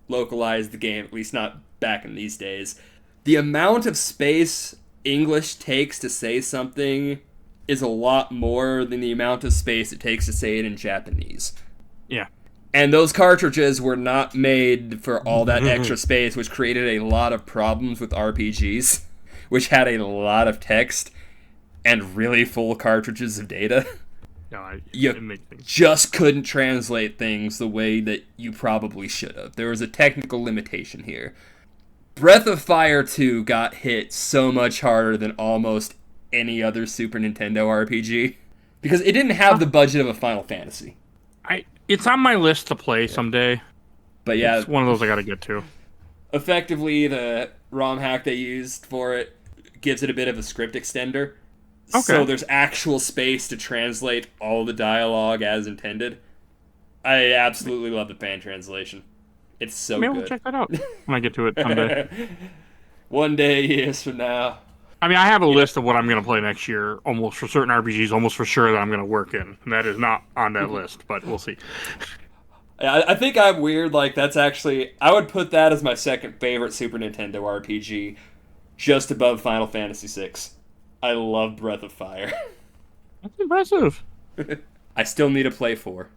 localized the game, at least not back in these days. The amount of space English takes to say something is a lot more than the amount of space it takes to say it in Japanese. Yeah. And those cartridges were not made for all that extra space, which created a lot of problems with RPGs, which had a lot of text and really full cartridges of data. Yeah, you it makes things. just couldn't translate things the way that you probably should have. There was a technical limitation here. Breath of Fire 2 got hit so much harder than almost any other Super Nintendo RPG because it didn't have the budget of a Final Fantasy. It's on my list to play someday. But yeah, it's one of those I gotta get to. Effectively, the ROM hack they used for it gives it a bit of a script extender. Okay. So there's actual space to translate all the dialogue as intended. I absolutely love the fan translation. It's so Maybe good. I'll check that out when I get to it someday. One day, years from now. I mean, I have a list of what I'm going to play next year, almost for certain RPGs, almost for sure that I'm going to work in. And that is not on that list, but we'll see. I think I'm weird. Like, that's actually... I would put that as my second favorite Super Nintendo RPG, just above Final Fantasy VI. I love Breath of Fire. That's impressive. I still need to play 4.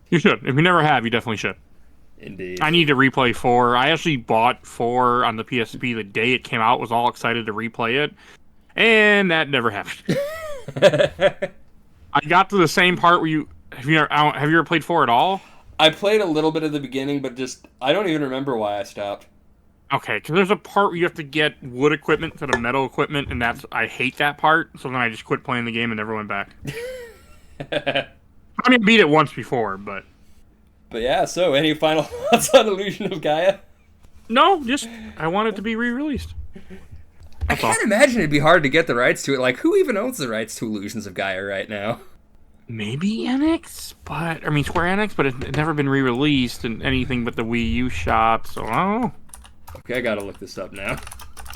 You should. If you never have, you definitely should. Indeed. I need to replay 4. I actually bought 4 on the PSP the day it came out, was all excited to replay it, and that never happened. I got to the same part where have you ever played 4 at all? I played a little bit at the beginning, but just I don't even remember why I stopped. Okay, because there's a part where you have to get wood equipment instead of metal equipment, and I hate that part, so then I just quit playing the game and never went back. I mean, I beat it once before, but... But yeah, so any final thoughts on Illusion of Gaia? No, just I want it to be re-released. I can't imagine it'd be hard to get the rights to it. Like, who even owns the rights to Illusions of Gaia right now? Maybe Enix, Square Enix, but it's never been re-released in anything but the Wii U shop, so I don't know. Okay, I gotta look this up now.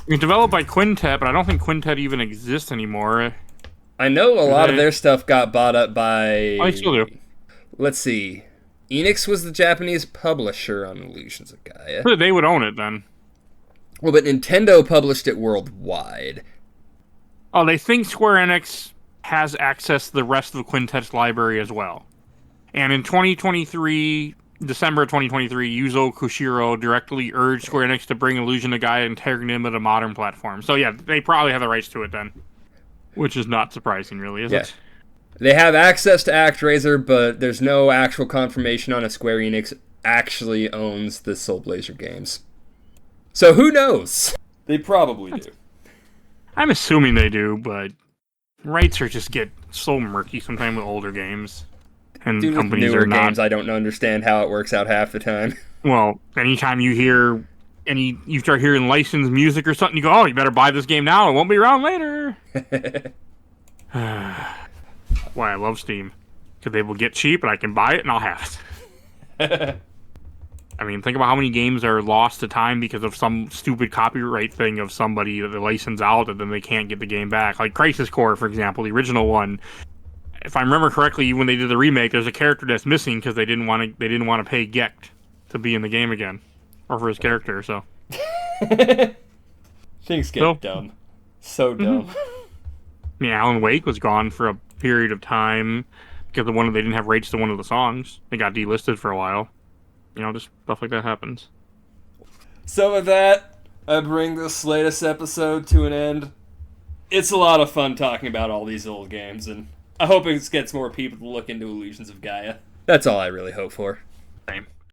It's developed by Quintet, but I don't think Quintet even exists anymore. I know a lot of their stuff got bought up by... I still do. Let's see. Enix was the Japanese publisher on Illusions of Gaia. But they would own it then. Well, but Nintendo published it worldwide. Oh, they think Square Enix has access to the rest of Quintet's library as well. And in 2023, December 2023, Yuzo Koshiro directly urged Square Enix to bring Illusion of Gaia and integrate it into modern platforms. So yeah, they probably have the rights to it then. Which is not surprising, really, is it? They have access to ActRaiser, but there's no actual confirmation on if Square Enix actually owns the Soul Blazer games. So who knows? They probably do. I'm assuming they do, but rights just get so murky sometimes with older games. And Dude, companies with newer are not... games, I don't understand how it works out half the time. Well, anytime you hear you start hearing licensed music or something, you go, oh, you better buy this game now, it won't be around later. Why I love Steam. Because they will get cheap and I can buy it and I'll have it. I mean, think about how many games are lost to time because of some stupid copyright thing of somebody that they license out and then they can't get the game back. Like Crisis Core, for example, the original one. If I remember correctly, when they did the remake, there's a character that's missing because they didn't want to pay Gecht to be in the game again, or for his character. So things get dumb, so dumb. I mean, Alan Wake was gone for a period of time because they didn't have rights to one of the songs. They got delisted for a while. You know, just stuff like that happens. So with that, I bring this latest episode to an end. It's a lot of fun talking about all these old games, and I hope it gets more people to look into Illusions of Gaia. That's all I really hope for. Same.